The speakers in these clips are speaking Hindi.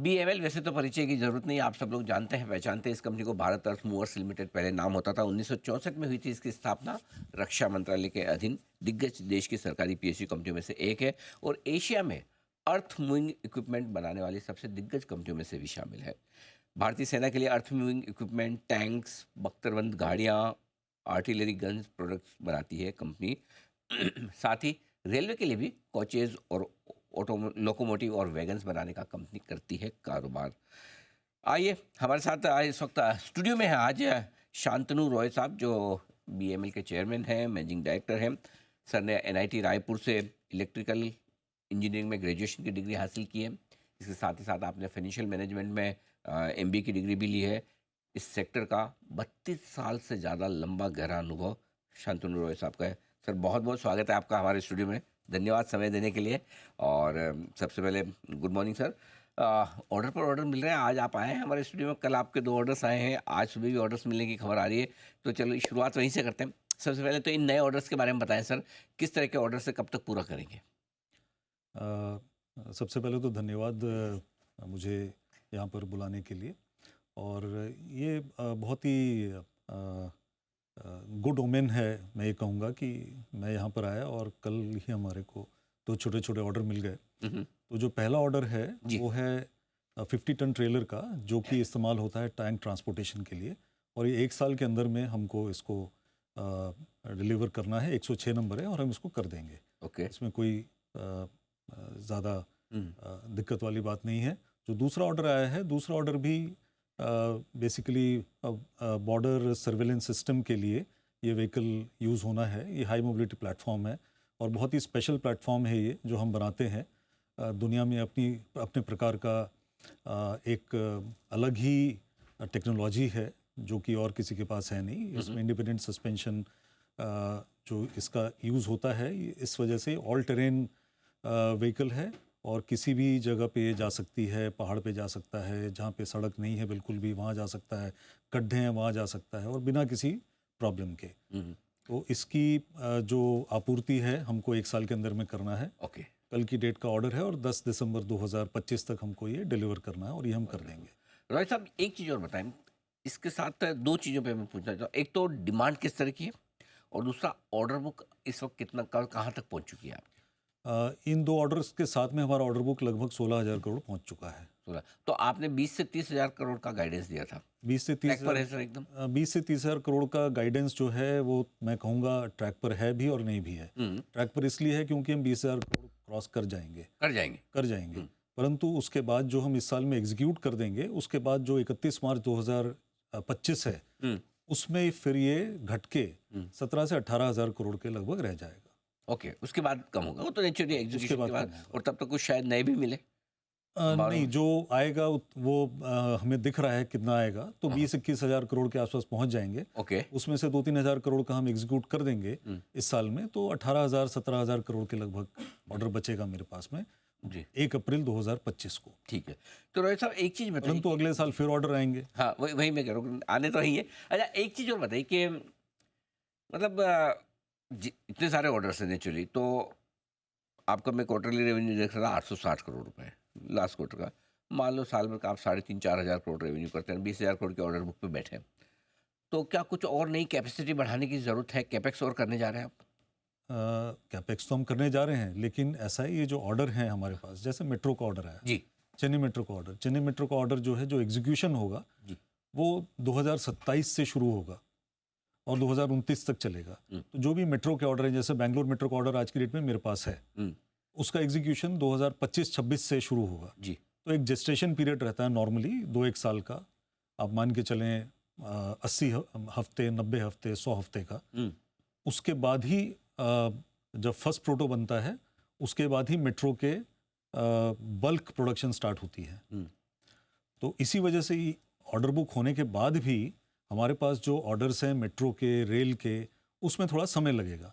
बीएमएल वैसे तो परिचय की जरूरत नहीं, आप सब लोग जानते हैं, पहचानते हैं इस कंपनी को। भारत अर्थ मूवर्स लिमिटेड पहले नाम होता था। 1964 में हुई थी इसकी स्थापना। रक्षा मंत्रालय के अधीन दिग्गज देश की सरकारी पीएसयू कंपनियों में से एक है और एशिया में अर्थ मूविंग इक्विपमेंट बनाने वाली सबसे दिग्गज कंपनियों में से भी शामिल है। भारतीय सेना के लिए अर्थ मूविंग इक्विपमेंट, टैंक्स, बख्तरबंद गाड़ियाँ, आर्टिलरी गन्स प्रोडक्ट्स बनाती है कंपनी। साथ ही रेलवे के लिए भी कोचेज और ऑटो लोकोमोटिव और वैगन्स बनाने का कंपनी करती है कारोबार। आइए हमारे साथ इस वक्त स्टूडियो में है आज शांतनु रॉय साहब, जो बीएमएल के चेयरमैन हैं, मैनेजिंग डायरेक्टर हैं। सर ने एनआईटी रायपुर से इलेक्ट्रिकल इंजीनियरिंग में ग्रेजुएशन की डिग्री हासिल की है। इसके साथ ही साथ आपने फाइनेंशियल मैनेजमेंट में एमबीए की डिग्री भी ली है। इस सेक्टर का 32 साल से ज़्यादा लंबा गहरा अनुभव शांतनु रॉय साहब का है। सर बहुत बहुत स्वागत है आपका हमारे स्टूडियो में, धन्यवाद समय देने के लिए। और सबसे पहले गुड मॉर्निंग सर। ऑर्डर पर ऑर्डर मिल रहे हैं, आज आप आए हैं हमारे स्टूडियो में, कल आपके 2 ऑर्डर्स आए हैं, आज सुबह भी ऑर्डर्स मिलने की खबर आ रही है। तो चलो शुरुआत वहीं से करते हैं। सबसे पहले तो इन नए ऑर्डर्स के बारे में बताएं सर, किस तरह के ऑर्डर से कब तक पूरा करेंगे? सबसे पहले तो धन्यवाद मुझे यहाँ पर बुलाने के लिए। और ये बहुत ही गुड ओमेन है, मैं ये कहूँगा कि मैं यहाँ पर आया और कल ही हमारे को 2 छोटे छोटे ऑर्डर मिल गए। तो जो पहला ऑर्डर है वो है 50 टन ट्रेलर का, जो कि इस्तेमाल होता है टैंक ट्रांसपोर्टेशन के लिए। और ये 1 साल के अंदर में हमको इसको डिलीवर करना है। 106 नंबर है और हम इसको कर देंगे। ओके। इसमें कोई ज़्यादा दिक्कत वाली बात नहीं है। जो दूसरा ऑर्डर आया है, दूसरा ऑर्डर भी बेसिकली बॉर्डर सर्वेलेंस सिस्टम के लिए ये व्हीकल यूज़ होना है। ये हाई मोबिलिटी प्लेटफॉर्म है और बहुत ही स्पेशल प्लेटफॉर्म है ये, जो हम बनाते हैं। दुनिया में अपने प्रकार का एक अलग ही टेक्नोलॉजी है जो कि और किसी के पास है नहीं। इसमें इंडिपेंडेंट सस्पेंशन जो इसका यूज़ होता है, इस वजह से ऑल टेरेन व्हीकल है और किसी भी जगह पे जा सकती है। पहाड़ पे जा सकता है, जहाँ पे सड़क नहीं है बिल्कुल भी वहाँ जा सकता है, गड्ढे हैं वहाँ जा सकता है और बिना किसी प्रॉब्लम के। तो इसकी जो आपूर्ति है हमको 1 साल के अंदर में करना है। ओके। कल की डेट का ऑर्डर है और 10 दिसंबर 2025 तक हमको ये डिलीवर करना है और ये हम कर देंगे। रॉय साहब एक चीज़ और बताएं, इसके साथ 2 चीज़ों पे मैं पूछना चाहता हूँ। एक तो डिमांड किस तरह की है और दूसरा ऑर्डर बुक इस वक्त कितना कहाँ तक पहुँच चुकी है आपकी? इन 2 ऑर्डर्स के साथ में हमारा ऑर्डर बुक लगभग 16,000 करोड़ पहुंच चुका है। 16। तो आपने 20 से 30 हज़ार करोड़ का गाइडेंस दिया था। 20 से 30 ट्रैक पर है सर एकदम? 20 से 30 हज़ार करोड़ का गाइडेंस जो है वो मैं कहूँगा ट्रैक पर है भी और नहीं भी है। ट्रैक पर इसलिए है क्योंकि हम 20,000 करोड़ क्रॉस कर जाएंगे। परंतु उसके बाद जो हम इस साल में एग्जीक्यूट कर देंगे, उसके बाद जो 31 मार्च 2025 है उसमें फिर ये घट के 17 से 18 हज़ार करोड़ के लगभग रह जाएगा। ओके। उसके बाद कम होगा वो तो नेचुरली एग्जीक्यूशन के बाद, और तब तक कुछ शायद नए भी मिले। नहीं, जो आएगा वो हमें दिख रहा है कितना आएगा, तो 20-21 हज़ार करोड़ के आसपास पहुंच जाएंगे। ओके। उसमें से 2-3 हज़ार करोड़ का हम एग्जीक्यूट कर देंगे इस साल में, तो 18,000-17 हज़ार करोड़ के लगभग ऑर्डर बचेगा मेरे पास में जी 1 अप्रैल 2025 को। ठीक है। तो रोहित साहब एक चीज़ बताइए। परंतु अगले साल फिर ऑर्डर आएंगे। हाँ वही मैं कह रहा हूँ, आने तो ही है। अच्छा एक चीज़ और बताइए कि मतलब इतने सारे ऑर्डर्स हैं नेचुरली, तो आपका मैं क्वार्टरली रेवेन्यू देख रहा था 860 करोड़ रुपए लास्ट क्वार्टर का। मान लो साल भर का आप 3.5-4 हज़ार करोड़ रेवेन्यू करते हैं, 20,000 करोड़ के ऑर्डर बुक पे बैठे हैं, तो क्या कुछ और नई कैपेसिटी बढ़ाने की ज़रूरत है? कैपेक्स और करने जा रहे हैं आप? कैपेक्स तो हम करने जा रहे हैं, लेकिन ऐसा है ये जो ऑर्डर है हमारे पास, जैसे मेट्रो का ऑर्डर है जी, चेन्नई मेट्रो का ऑर्डर, चेन्नई मेट्रो का ऑर्डर जो है, जो एग्जीक्यूशन होगा जी, वो 2027 से शुरू होगा और 2029 तक चलेगा। तो जो भी मेट्रो के ऑर्डर है, जैसे बेंगलोर मेट्रो का ऑर्डर आज की डेट में मेरे पास है, उसका एग्जीक्यूशन 2025-26 से शुरू होगा। जी। तो एक जेस्टेशन पीरियड रहता है नॉर्मली 2-1 साल का। आप मान के चलें 80 हफ्ते, 90 हफ्ते, 100 हफ्ते का। उसके बाद ही जब फर्स्ट प्रोटो बनता है, उसके बाद ही मेट्रो के बल्क प्रोडक्शन स्टार्ट होती है। तो इसी वजह से ऑर्डर बुक होने के बाद भी हमारे पास जो ऑर्डर्स हैं मेट्रो के, रेल के, उसमें थोड़ा समय लगेगा।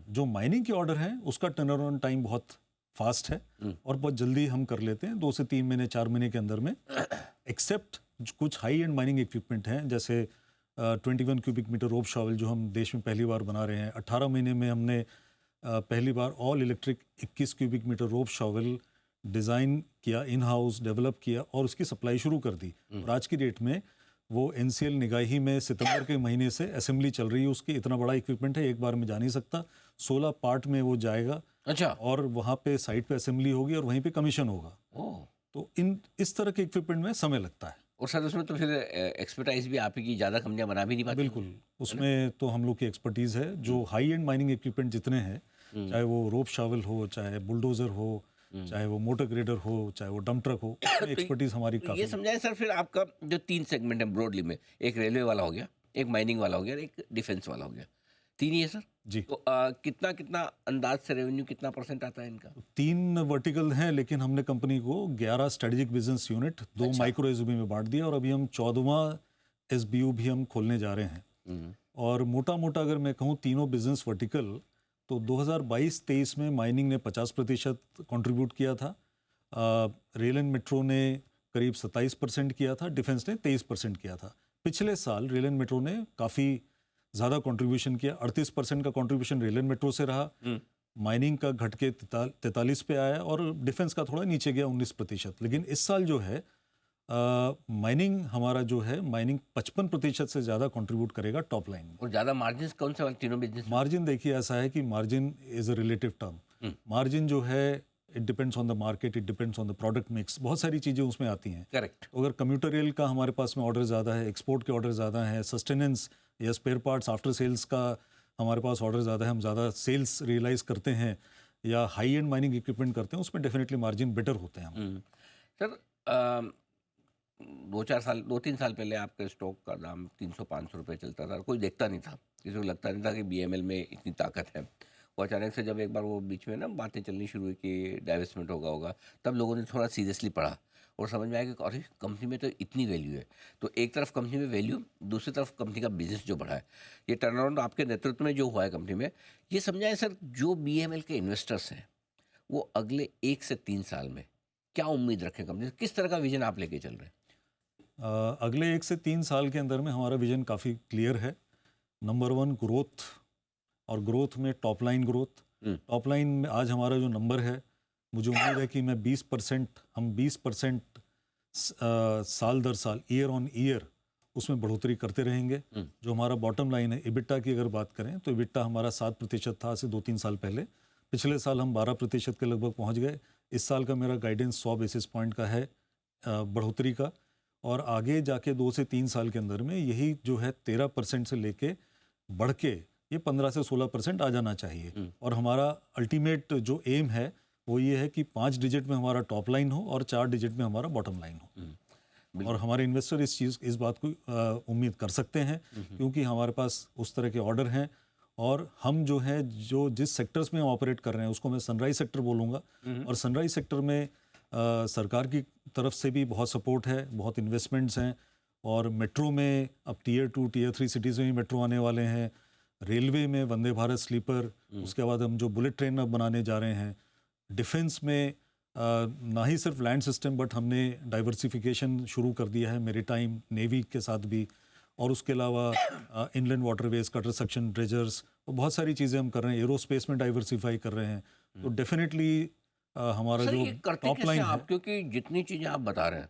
जो माइनिंग के ऑर्डर हैं उसका टर्नअराउंड टाइम बहुत फास्ट है और बहुत जल्दी हम कर लेते हैं, 2 से 3 महीने, 4 महीने के अंदर में। एक्सेप्ट कुछ हाई एंड माइनिंग इक्विपमेंट हैं, जैसे 21 क्यूबिक मीटर रोप शॉवल जो हम देश में पहली बार बना रहे हैं। 18 महीने में हमने पहली बार all electric 21 cubic metre rope shovel design किया, इन हाउस डेवलप किया और उसकी सप्लाई शुरू कर दी। और आज की डेट में वो NCL निगाही में सितंबर के महीने से असेंबली चल रही है उसकी। इतना बड़ा इक्विपमेंट है, एक बार में जा नहीं सकता। 16 पार्ट में वो जाएगा अच्छा। और वहाँ पे साइट पे असेंबली होगी और वहीं पे कमीशन होगा। ओह। तो इस तरह के इक्विपमेंट में समय लगता है। और सर उसमें तो फिर एक्सपर्टाइज भी आप ही की, ज़्यादा कंपनियां बना भी नहीं पाती। बिल्कुल, उसमें तो हम लोग की एक्सपर्टीज़ है। जो हाई एंड माइनिंग इक्विपमेंट जितने हैं, चाहे वो रोप शावल हो, चाहे बुलडोज़र हो, चाहे वो मोटर ग्रेडर हो, चाहे वो डंप ट्रक हो, उसमें एक्सपर्टीज़ हमारी तो काफ़ी ये समझाएं सर, फिर आपका जो 3 सेगमेंट है ब्रॉडली में, एक रेलवे वाला हो गया, एक माइनिंग वाला हो गया और एक डिफेंस वाला हो गया, 3 ही है सर। जी। तो कितना कितना अंदाज से रेवेन्यू कितना परसेंट आता है इनका? 3 वर्टिकल हैं, लेकिन हमने कंपनी को 11 स्ट्रेटेजिक बिजनेस यूनिट, 2 अच्छा। माइक्रो एसबी में बांट दिया और अभी हम 14वां एसबीयू भी हम खोलने जा रहे हैं। हम्म। और मोटा-मोटा अगर मैं कहूँ तीनों बिजनेस वर्टिकल, तो 2022-23 में माइनिंग ने 50% कंट्रीब्यूट किया था, रेल एंड मेट्रो ने करीब 27% किया था, डिफेंस ने 23% किया था। पिछले साल रेल एंड मेट्रो ने काफ़ी ज़्यादा कंट्रीब्यूशन किया, 38% का कंट्रीब्यूशन रेल एंड मेट्रो से रहा। माइनिंग का घट के 43 पे आया और डिफेंस का थोड़ा नीचे गया 19%। लेकिन इस साल जो है माइनिंग हमारा जो है, माइनिंग 55% से ज़्यादा कंट्रीब्यूट करेगा टॉप लाइन में। और ज़्यादा मार्जिन कौन से वाले तीनों बिजनेस? मार्जिन देखिए ऐसा है कि margin is a relative term. Margin जो है it depends on the market, it depends on the product mix, बहुत सारी चीज़ें उसमें आती हैं। करेक्ट। अगर कम्यूटर रेल का हमारे पास में ऑर्डर ज़्यादा है, एक्सपोर्ट के ऑर्डर ज़्यादा है, सस्टेनेंस या स्पेयर पार्ट्स आफ्टर सेल्स का हमारे पास ऑर्डर ज़्यादा है, हम ज़्यादा सेल्स रियलाइज़ करते हैं या हाई एंड माइनिंग इक्विपमेंट करते हैं, उसमें डेफिनेटली मार्जिन बेटर होते हैं हम। सर 2-3 साल पहले आपके स्टॉक का दाम 300-500 रुपये चलता था, कोई देखता नहीं था, किसी को लगता नहीं था कि BML में इतनी ताकत है। और अचानक से जब एक बार वो बीच में ना बातें चलनी शुरू हुई कि डाइवेस्टमेंट होगा, तब लोगों ने थोड़ा सीरियसली पढ़ा और समझ में आया कि अरे कंपनी में तो इतनी वैल्यू है। तो एक तरफ कंपनी में वैल्यू, दूसरी तरफ कंपनी का बिजनेस जो बढ़ा है, ये टर्नअराउंड आपके नेतृत्व में जो हुआ है कंपनी में, ये समझाएं सर, जो BML के इन्वेस्टर्स हैं वो अगले 1 से 3 साल में क्या उम्मीद रखें कंपनी से, किस तरह का विजन आप लेके चल रहे हैं? अगले 1 से 3 साल के अंदर में हमारा विजन काफ़ी क्लियर है। नंबर 1 ग्रोथ, और ग्रोथ में top line growth. Top line में आज हमारा जो नंबर है, मुझे उम्मीद है कि मैं 20%, हम 20% साल दर साल, ईयर ऑन ईयर उसमें बढ़ोतरी करते रहेंगे। जो हमारा बॉटम लाइन है, EBITDA की अगर बात करें तो EBITDA हमारा 7% था आज से 2-3 साल पहले। पिछले साल हम 12% के लगभग पहुंच गए। इस साल का मेरा गाइडेंस 100 बेसिस पॉइंट का है बढ़ोतरी का, और आगे जाके 2 से 3 साल के अंदर में यही जो है 13% से लेके बढ़ के ये 15 से 16% आ जाना चाहिए। और हमारा अल्टीमेट जो एम है वो ये है कि 5 डिजिट में हमारा टॉप लाइन हो और 4 डिजिट में हमारा बॉटम लाइन हो। और हमारे इन्वेस्टर इस बात को उम्मीद कर सकते हैं, क्योंकि हमारे पास उस तरह के ऑर्डर हैं। और हम जो है, जो जिस सेक्टर्स में हम ऑपरेट कर रहे हैं उसको मैं सनराइज सेक्टर बोलूँगा। और सनराइज सेक्टर में सरकार की तरफ से भी बहुत सपोर्ट है, बहुत इन्वेस्टमेंट्स हैं। और मेट्रो में अब Tier 2, Tier 3 सिटीज़ में भी मेट्रो आने वाले हैं। रेलवे में वंदे भारत स्लीपर, उसके बाद हम जो बुलेट ट्रेन अब बनाने जा रहे हैं। डिफेंस में ना ही सिर्फ लैंड सिस्टम, बट हमने डाइवर्सिफिकेशन शुरू कर दिया है मेरीटाइम नेवी के साथ भी। और उसके अलावा inland waterways, cutter section, dredgers, और बहुत सारी चीज़ें हम कर रहे हैं। एरोस्पेस में डाइवर्सिफाई कर रहे हैं। तो डेफिनेटली हमारा सर जो ये करते टॉप कैसे लाइन हैं है, आप, क्योंकि जितनी चीज़ें आप बता रहे हैं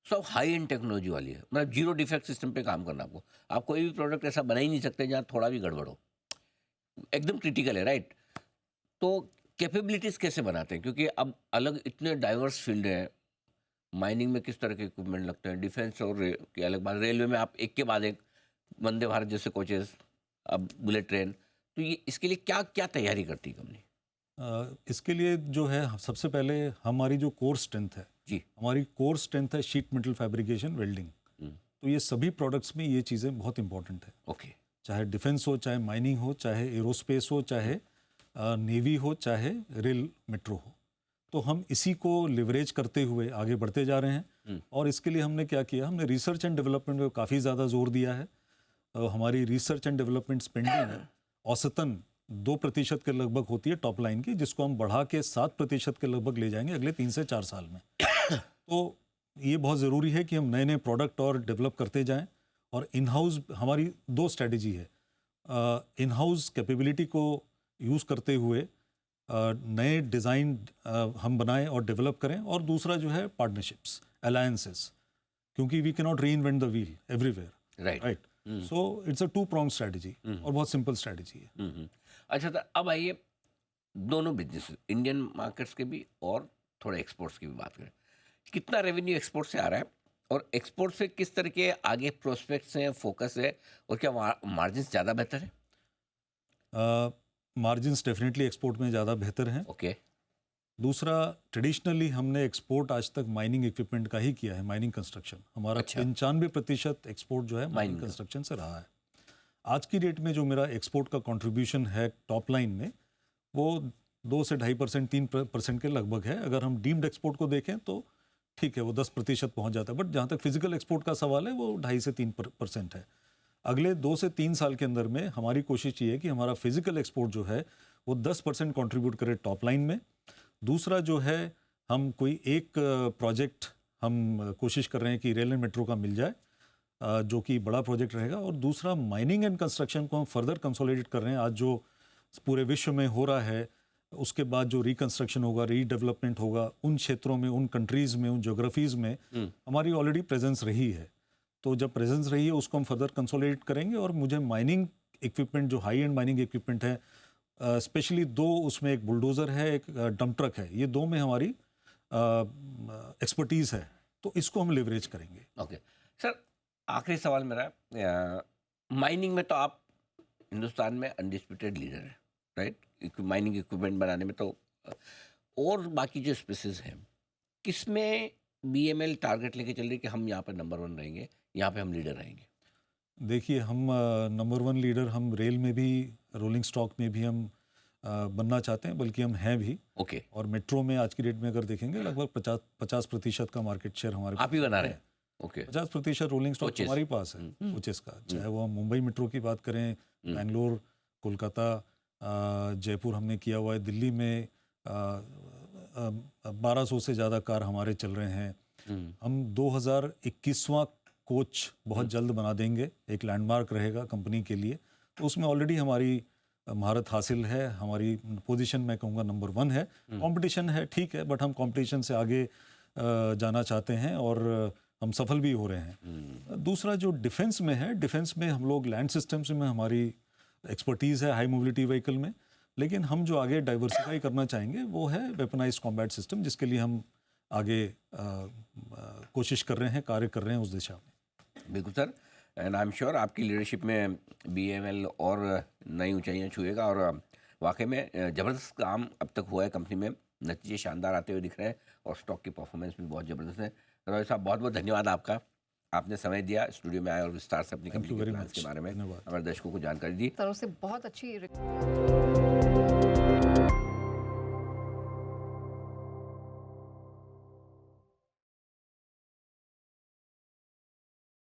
सब हाई एंड टेक्नोलॉजी वाली है, मतलब जीरो डिफेक्ट सिस्टम पे काम करना। आपको आप कोई भी प्रोडक्ट ऐसा बना ही नहीं सकते जहाँ थोड़ा भी गड़बड़ हो, एकदम क्रिटिकल है, राइट? तो कैपेबिलिटीज़ कैसे बनाते हैं, क्योंकि अब अलग इतने डाइवर्स फील्ड हैं। माइनिंग में किस तरह के इक्विपमेंट लगते हैं, डिफेंस और की अलग बात, रेलवे में आप एक के बाद एक वंदे भारत जैसे कोचेस, अब बुलेट ट्रेन, तो ये इसके लिए क्या क्या तैयारी करती है कंपनी? इसके लिए जो है, सबसे पहले हमारी जो कोर स्ट्रेंथ है, जी। हमारी कोर स्ट्रेंथ है शीट मेटल फैब्रिकेशन, वेल्डिंग। हम्म। तो ये सभी प्रोडक्ट्स में ये चीज़ें बहुत इंपॉर्टेंट है। ओके। चाहे डिफेंस हो, चाहे माइनिंग हो, चाहे एरोस्पेस हो, चाहे नेवी हो, चाहे रेल मेट्रो हो। तो हम इसी को लिवरेज करते हुए आगे बढ़ते जा रहे हैं। और इसके लिए हमने क्या किया, हमने रिसर्च एंड डेवलपमेंट पे काफ़ी ज़्यादा जोर दिया है। हमारी रिसर्च एंड डेवलपमेंट स्पेंडिंग औसतन 2% के लगभग होती है टॉप लाइन की, जिसको हम बढ़ा के 7% के लगभग ले जाएंगे अगले 3 से 4 साल में। तो ये बहुत ज़रूरी है कि हम नए नए प्रोडक्ट और डेवलप करते जाएं। और इन हाउस हमारी 2 स्ट्रैटेजी है। इन हाउस कैपेबिलिटी को यूज़ करते हुए नए डिज़ाइन हम बनाएं और डेवलप करें, और दूसरा जो है पार्टनरशिप्स, अलायंसेस, क्योंकि we can not reinvent the wheel everywhere, right. Right? So it's a two prong strategy, और बहुत सिंपल स्ट्रैटेजी है। अच्छा, तो अब आइए दोनों बिजनेस, इंडियन मार्केट्स के भी और थोड़े एक्सपोर्ट्स की भी बात करें। कितना रेवेन्यू एक्सपोर्ट से आ रहा है, और एक्सपोर्ट से किस तरह के आगे प्रोस्पेक्ट्स हैं, फोकस है, और क्या मार्जिन ज़्यादा बेहतर है? मार्जिन्स डेफिनेटली एक्सपोर्ट में ज़्यादा बेहतर हैं। ओके। दूसरा, ट्रेडिशनली हमने एक्सपोर्ट आज तक माइनिंग इक्विपमेंट का ही किया है, माइनिंग कंस्ट्रक्शन। हमारा अच्छा। 95% एक्सपोर्ट जो है माइनिंग माइनिंग कंस्ट्रक्शन से रहा है। आज की डेट में जो मेरा एक्सपोर्ट का कंट्रीब्यूशन है टॉप लाइन में, वो 2 से 2.5%, 3% के लगभग है। अगर हम डीम्ड एक्सपोर्ट को देखें तो ठीक है, वो 10% पहुंच जाता है, बट जहाँ तक फिजिकल एक्सपोर्ट का सवाल है, वो 2.5 से 3% है। अगले 2 से 3 साल के अंदर में हमारी कोशिश ये है कि हमारा फिजिकल एक्सपोर्ट जो है वो 10% कंट्रीब्यूट करे टॉप लाइन में। दूसरा जो है, हम कोई एक प्रोजेक्ट हम कोशिश कर रहे हैं कि रेल एंड मेट्रो का मिल जाए, जो कि बड़ा प्रोजेक्ट रहेगा। और दूसरा, माइनिंग एंड कंस्ट्रक्शन को हम फर्दर कंसोलिडेट कर रहे हैं। आज जो पूरे विश्व में हो रहा है, उसके बाद जो रिकंस्ट्रक्शन होगा, रीडेवलपमेंट होगा, उन क्षेत्रों में, उन कंट्रीज़ में, उन ज्योग्राफीज़ में हमारी ऑलरेडी प्रेजेंस रही है। तो जब प्रेजेंस रही है, उसको हम फर्दर कंसोलिडेट करेंगे। और मुझे माइनिंग इक्विपमेंट, जो हाई एंड माइनिंग इक्विपमेंट है, स्पेशली 2, उसमें एक बुलडोज़र है, एक डंप ट्रक है, ये 2 में हमारी एक्सपर्टीज़ है, तो इसको हम लेवरेज करेंगे। ओके सर, आखिरी सवाल मेरा, माइनिंग में तो आप हिंदुस्तान में अनडिस्प्यूटेड लीडर हैं, राइट? माइनिंग इक्विपमेंट बनाने में तो, और बाकी जो स्पेसिस हैं, किसमें बीएमएल टारगेट लेके चल रही है कि हम यहाँ पर नंबर 1 रहेंगे, यहाँ पे हम लीडर रहेंगे? देखिए, हम नंबर 1 लीडर हम रेल में भी, रोलिंग स्टॉक में भी हम बनना चाहते हैं, बल्कि हम हैं भी। ओके। और मेट्रो में आज की डेट में अगर देखेंगे, लगभग 50% का मार्केट शेयर हमारे आप ही बना रहे हैं? ओके। 50% rolling stock coaches. हमारे पास है, कोचेस का। चाहे वो हम मुंबई मेट्रो की बात करें, बैंगलोर, कोलकाता, जयपुर हमने किया हुआ है, दिल्ली में 1200 से ज़्यादा कार हमारे चल रहे हैं। हम 2021वां कोच बहुत जल्द बना देंगे, एक लैंडमार्क रहेगा कंपनी के लिए। तो उसमें ऑलरेडी हमारी महारत हासिल है, हमारी पोजीशन मैं कहूँगा नंबर 1 है। कंपटीशन है, ठीक है, बट हम कंपटीशन से आगे जाना चाहते हैं, और हम सफल भी हो रहे हैं। दूसरा, जो डिफेंस में है, डिफेंस में हम लोग लैंड सिस्टम्स में हमारी एक्सपर्टीज़ है, हाई मोबिलिटी व्हीकल में। लेकिन हम जो आगे डाइवर्सिफाई करना चाहेंगे, वो है वेपनाइज्ड कॉम्बैट सिस्टम, जिसके लिए हम आगे कोशिश कर रहे हैं, कार्य कर रहे हैं उस दिशा में। बिल्कुल sir, and I am sure आपकी लीडरशिप में बीएमएल और नई ऊंचाइयां छुएगा, और वाकई में ज़बरदस्त काम अब तक हुआ है कंपनी में, नतीजे शानदार आते हुए दिख रहे हैं, और स्टॉक की परफॉर्मेंस भी बहुत ज़बरदस्त है। रॉय साहब, बहुत बहुत धन्यवाद आपका, आपने समय दिया, स्टूडियो में आए और विस्तार से अपनी कंपनी के प्लान्स के बारे में हमारे दर्शकों को जानकारी दी। तरह से बहुत अच्छी